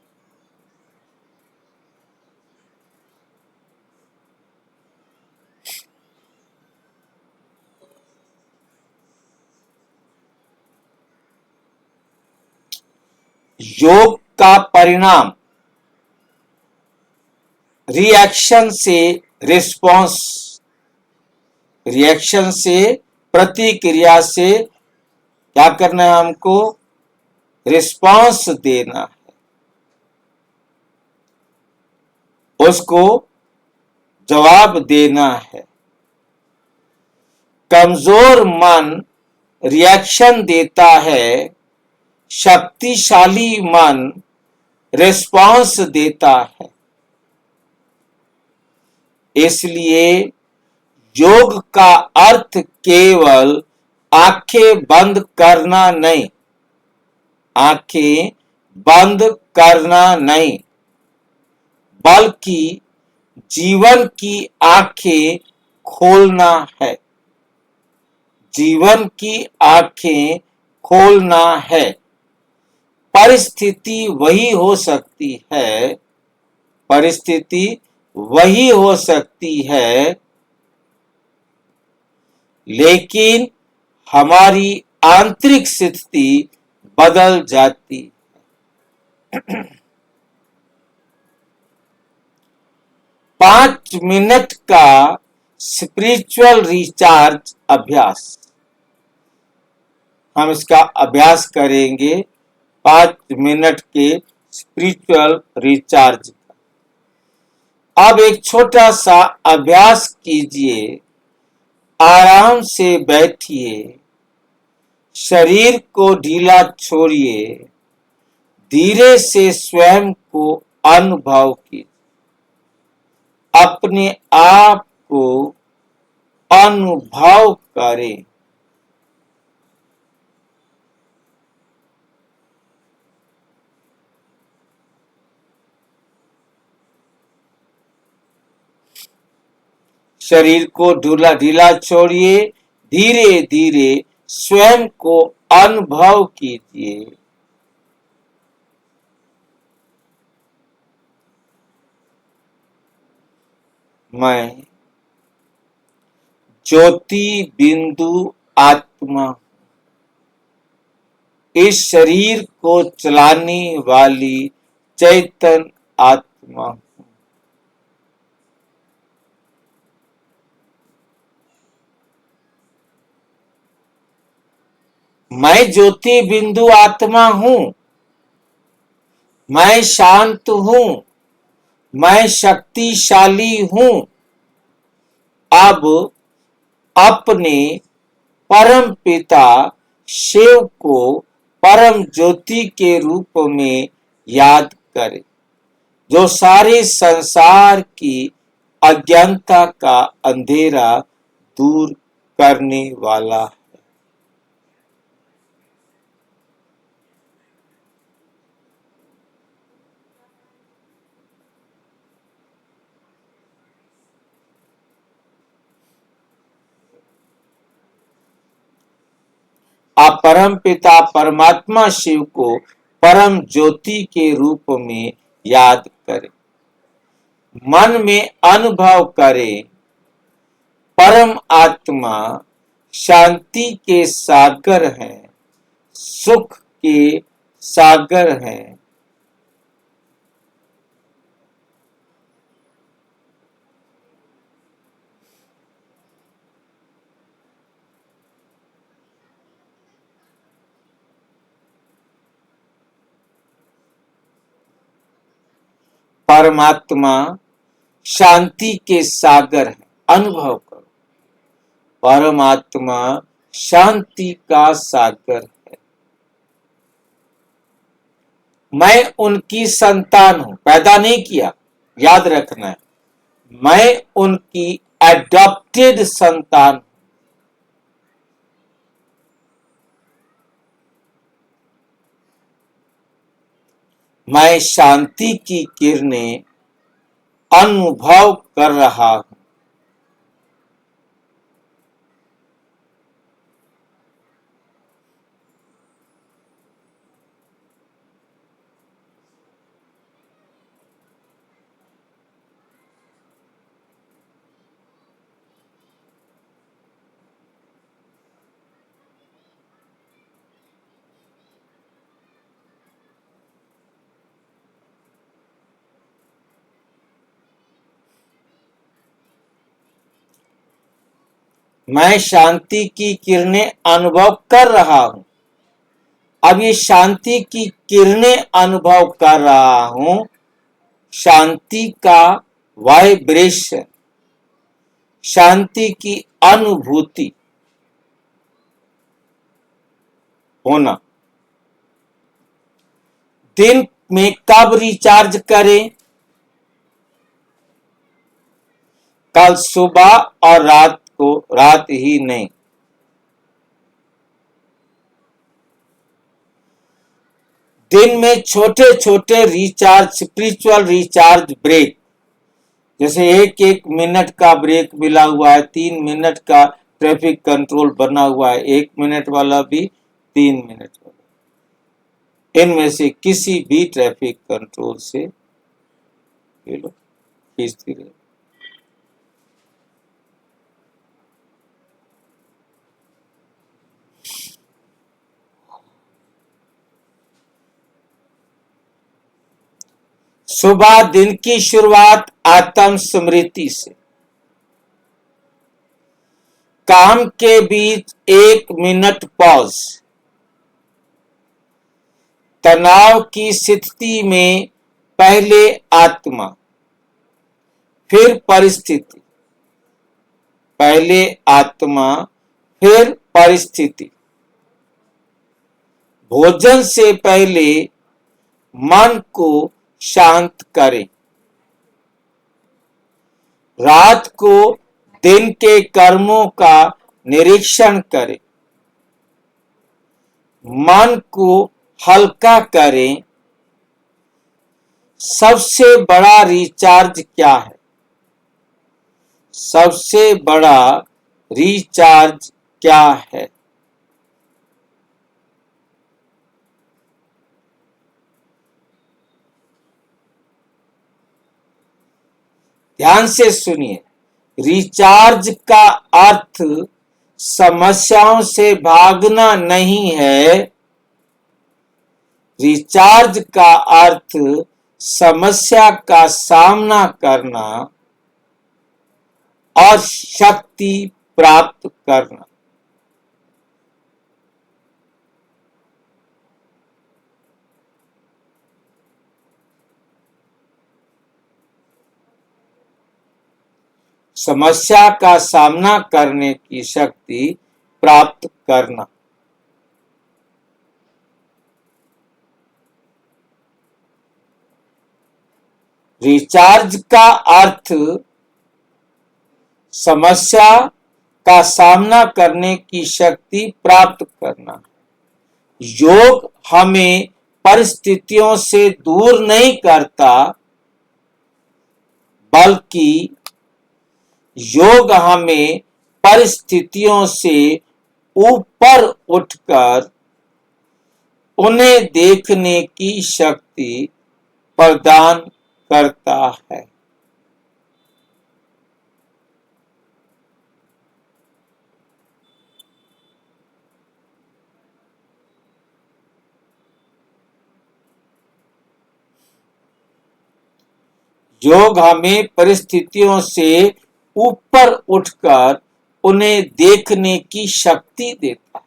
योग का परिणाम रिएक्शन से रिस्पॉन्स, रिएक्शन से प्रतिक्रिया से क्या करना है हमको, रिस्पॉन्स देना है, उसको जवाब देना है। कमजोर मन रिएक्शन देता है, शक्तिशाली मन रिस्पॉन्स देता है। इसलिए योग का अर्थ केवल आंखें बंद करना नहीं, आंखें बंद करना नहीं, बल्कि जीवन की आंखें खोलना है, जीवन की आंखें खोलना है। परिस्थिति वही हो सकती है, परिस्थिति वही हो सकती है, लेकिन हमारी आंतरिक स्थिति बदल जाती। 5 मिनट का स्पिरिचुअल रिचार्ज अभ्यास, हम इसका अभ्यास करेंगे 5 मिनट के स्पिरिचुअल रिचार्ज। अब एक छोटा सा अभ्यास कीजिए, आराम से बैठिए, शरीर को ढीला छोड़िए, धीरे से स्वयं को अनुभव कीजिए, अपने आप को अनुभव करें। शरीर को ढीला छोड़िए, धीरे धीरे स्वयं को अनुभव कीजिए। मैं ज्योति बिंदु आत्मा, इस शरीर को चलाने वाली चैतन्य आत्मा। मैं ज्योति बिंदु आत्मा हूं, मैं शांत हूं, मैं शक्तिशाली हूं। अब अपने परम पिता शिव को परम ज्योति के रूप में याद करें, जो सारे संसार की अज्ञानता का अंधेरा दूर करने वाला है। आप परम पिता परमात्मा शिव को परम ज्योति के रूप में याद करें, मन में अनुभव करें, परम आत्मा शांति के सागर हैं, सुख के सागर हैं। परमात्मा शांति के सागर है, अनुभव करो, परमात्मा शांति का सागर है। मैं उनकी संतान हूं, पैदा नहीं किया, याद रखना है। मैं उनकी एडॉप्टेड संतान। मैं शांति की किरणें अनुभव कर रहा हूं। मैं शांति की किरणें अनुभव कर रहा हूं। अब ये शांति की किरणें अनुभव कर रहा हूं, शांति का वाइब्रेशन, शांति की अनुभूति होना। दिन में कब रिचार्ज करें? कल सुबह और रात को, रात ही नहीं। दिन में छोटे छोटे रिचार्ज, स्पिरिचुअल रिचार्ज ब्रेक, जैसे 1-1 मिनट का ब्रेक मिला हुआ है, 3 मिनट का ट्रैफिक कंट्रोल बना हुआ है, 1 मिनट वाला भी, 3 मिनट वाला। इनमें से किसी भी ट्रैफिक कंट्रोल से ले लो, खींचती रहे। सुबह दिन की शुरुआत आत्म स्मृति से। काम के बीच 1 मिनट पॉज। तनाव की स्थिति में पहले आत्मा, फिर परिस्थिति। पहले आत्मा, फिर परिस्थिति। भोजन से पहले मन को शांत करें। रात को दिन के कर्मों का निरीक्षण करें। मन को हल्का करें। सबसे बड़ा रिचार्ज क्या है? सबसे बड़ा रिचार्ज क्या है? ध्यान से सुनिए। रिचार्ज का अर्थ समस्याओं से भागना नहीं है। रिचार्ज का अर्थ समस्या का सामना करना और शक्ति प्राप्त करना। समस्या का सामना करने की शक्ति प्राप्त करना। रिचार्ज का अर्थ समस्या का सामना करने की शक्ति प्राप्त करना। योग हमें परिस्थितियों से दूर नहीं करता, बल्कि योग हमें परिस्थितियों से ऊपर उठकर उन्हें देखने की शक्ति प्रदान करता है। योग हमें परिस्थितियों से ऊपर उठकर उन्हें देखने की शक्ति देता है।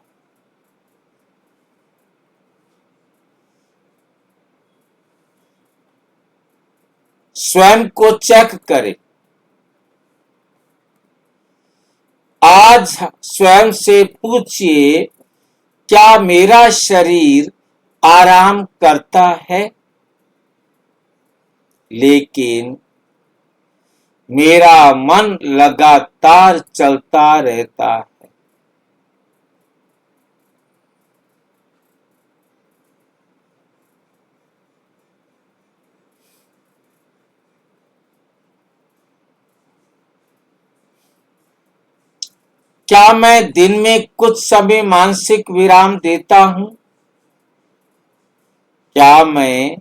स्वयं को चेक करें। आज स्वयं से पूछिए, क्या मेरा शरीर आराम करता है, लेकिन मेरा मन लगातार चलता रहता है। क्या मैं दिन में कुछ समय मानसिक विराम देता हूं? क्या मैं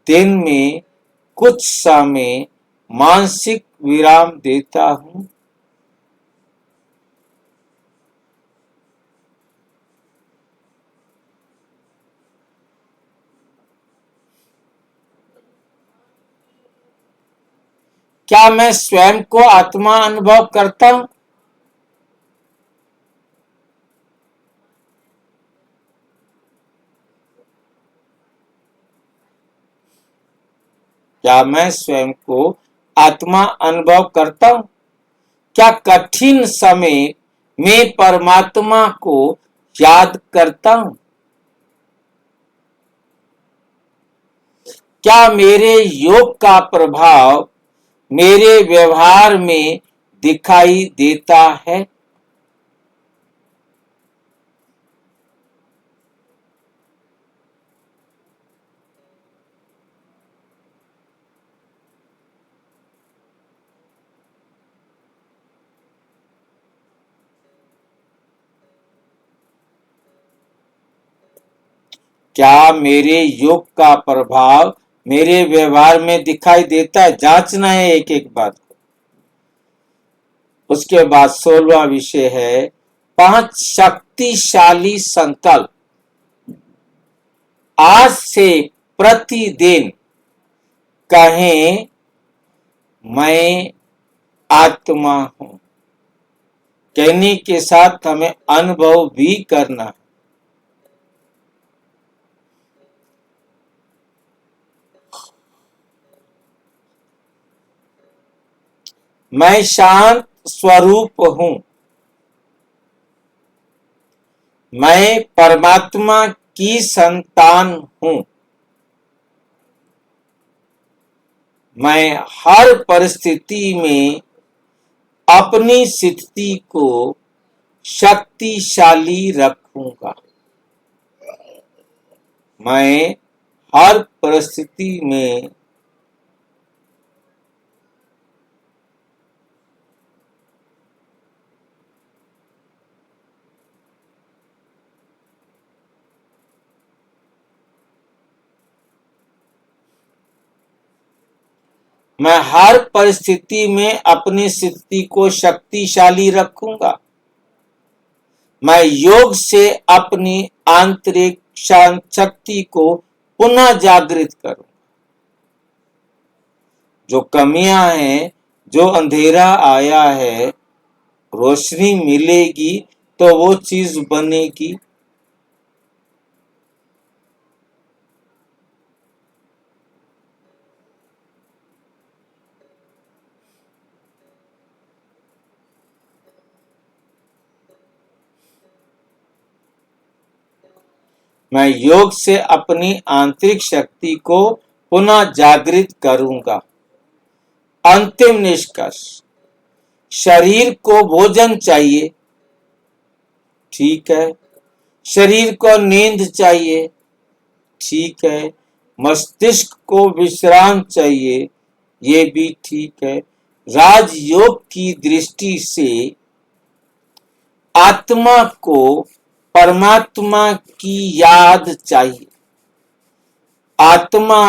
दिन में कुछ समय मानसिक विराम देता हूं? क्या मैं स्वयं को आत्मा अनुभव करता हूं? क्या मैं स्वयं को आत्मा अनुभव करता हूं? क्या कठिन समय में परमात्मा को याद करता हूं? क्या मेरे योग का प्रभाव मेरे व्यवहार में दिखाई देता है? क्या मेरे योग का प्रभाव मेरे व्यवहार में दिखाई देता है? जांचना है एक एक बात को। उसके बाद 16वां विषय है 5 शक्तिशाली संकल्प। आज से प्रतिदिन कहें, मैं आत्मा हूं। कहने के साथ हमें अनुभव भी करना है। मैं शांत स्वरूप हूं। मैं परमात्मा की संतान हूं। मैं हर परिस्थिति में अपनी स्थिति को शक्तिशाली रखूंगा। मैं हर परिस्थिति में मैं हर परिस्थिति में अपनी स्थिति को शक्तिशाली रखूंगा। मैं योग से अपनी आंतरिक शक्ति को पुनः जागृत करूं। जो कमियां हैं, जो अंधेरा आया है, रोशनी मिलेगी तो वो चीज बनेगी। मैं योग से अपनी आंतरिक शक्ति को पुनः जागृत करूंगा। अंतिम निष्कर्ष, शरीर को भोजन चाहिए, ठीक है। शरीर को नींद चाहिए, ठीक है। मस्तिष्क को विश्राम चाहिए, ये भी ठीक है। राजयोग की दृष्टि से आत्मा को परमात्मा की याद चाहिए। आत्मा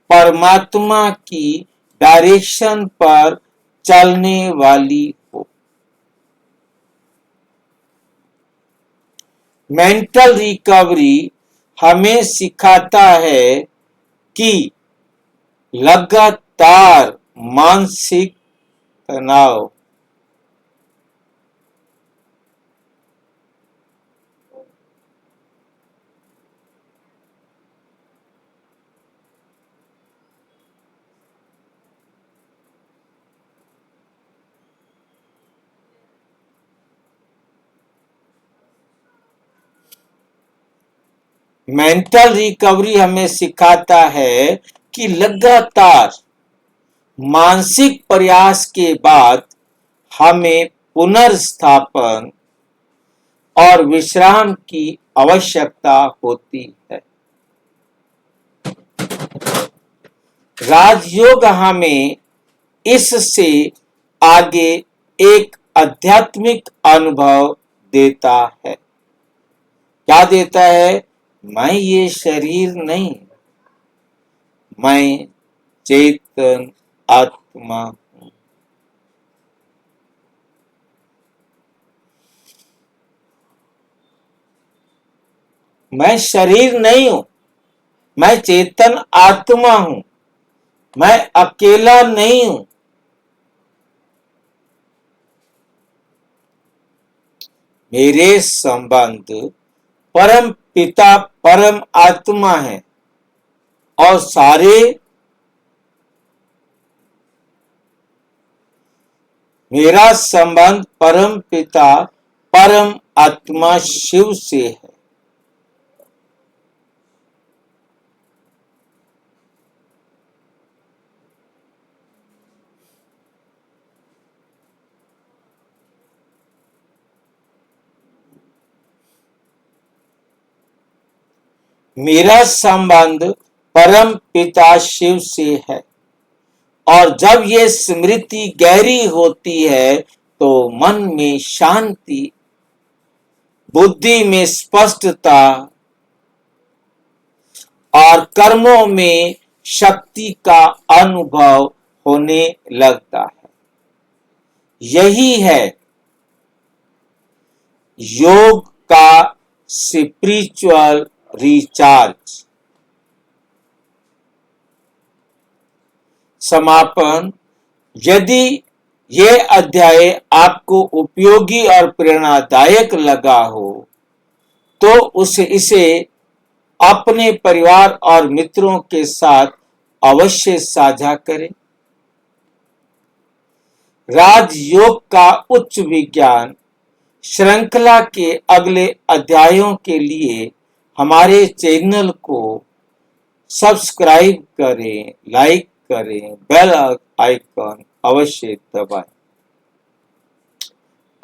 परमात्मा की डायरेक्शन पर चलने वाली हो। मेंटल रिकवरी हमें सिखाता है कि लगातार मानसिक तनाव मेंटल रिकवरी हमें सिखाता है कि लगातार मानसिक प्रयास के बाद हमें पुनर्स्थापन और विश्राम की आवश्यकता होती है। राजयोग हमें इससे आगे एक आध्यात्मिक अनुभव देता है। क्या देता है? मैं ये शरीर नहीं, मैं चेतन आत्मा हूं। मैं शरीर नहीं हूं, मैं चेतन आत्मा हूं, मैं अकेला नहीं हूं। मेरे संबंध परम पिता परम आत्मा है और मेरा संबंध परम पिता परम आत्मा शिव से है। मेरा संबंध परम पिता शिव से है और जब ये स्मृति गहरी होती है तो मन में शांति, बुद्धि में स्पष्टता और कर्मों में शक्ति का अनुभव होने लगता है। यही है योग का स्पिरिचुअल रिचार्ज। समापन। यदि ये अध्याय आपको उपयोगी और प्रेरणादायक लगा हो तो इसे अपने परिवार और मित्रों के साथ अवश्य साझा करें। राजयोग का उच्च विज्ञान श्रृंखला के अगले अध्यायों के लिए हमारे चैनल को सब्सक्राइब करें, लाइक करें, बेल आइकन अवश्य दबाएं।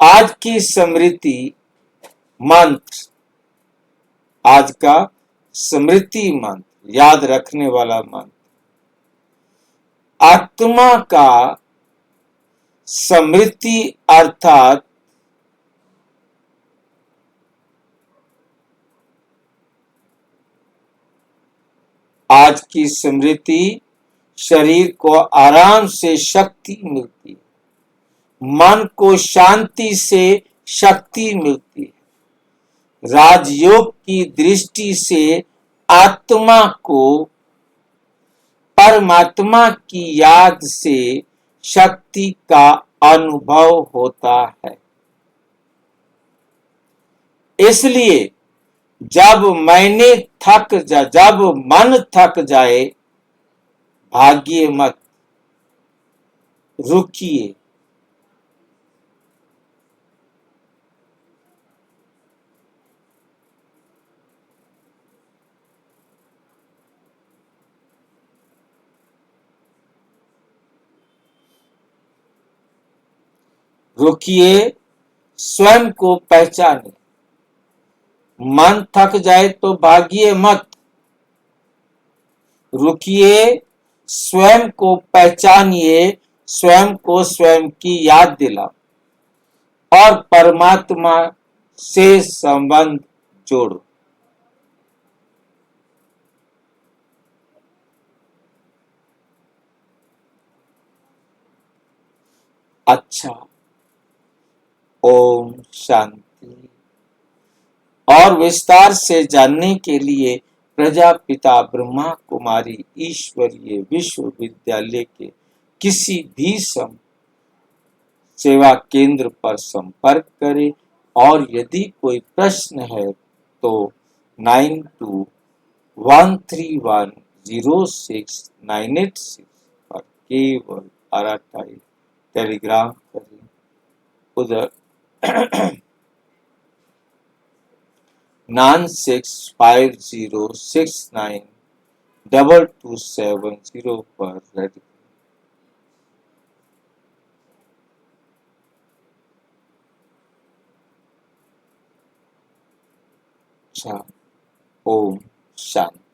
आज की स्मृति मंत्र, आज का स्मृति मंत्र, याद रखने वाला मंत्र, आत्मा का स्मृति अर्थात आज की स्मृति शरीर को आराम से शक्ति मिलती है, मन को शांति से शक्ति मिलती है। राजयोग की दृष्टि से आत्मा को परमात्मा की याद से शक्ति का अनुभव होता है। इसलिए जब मन थक जाए, भागिए मत, रुकिए। रुकिए, स्वयं को पहचाने। मन थक जाए तो भागिए मत, रुकिए, स्वयं को पहचानिए, स्वयं को स्वयं की याद दिलाओ और परमात्मा से संबंध जोड़ो। अच्छा, ओम शांति। और विस्तार से जानने के लिए प्रजापिता ब्रह्मा कुमारी ईश्वरीय विश्वविद्यालय के किसी भी सेवा केंद्र पर संपर्क करें और यदि कोई प्रश्न है तो 9213106986 पर केवल आरटीआई टेलीग्राम करें। उधर 9650692270 पर रेडी। अच्छा, ओम शांति।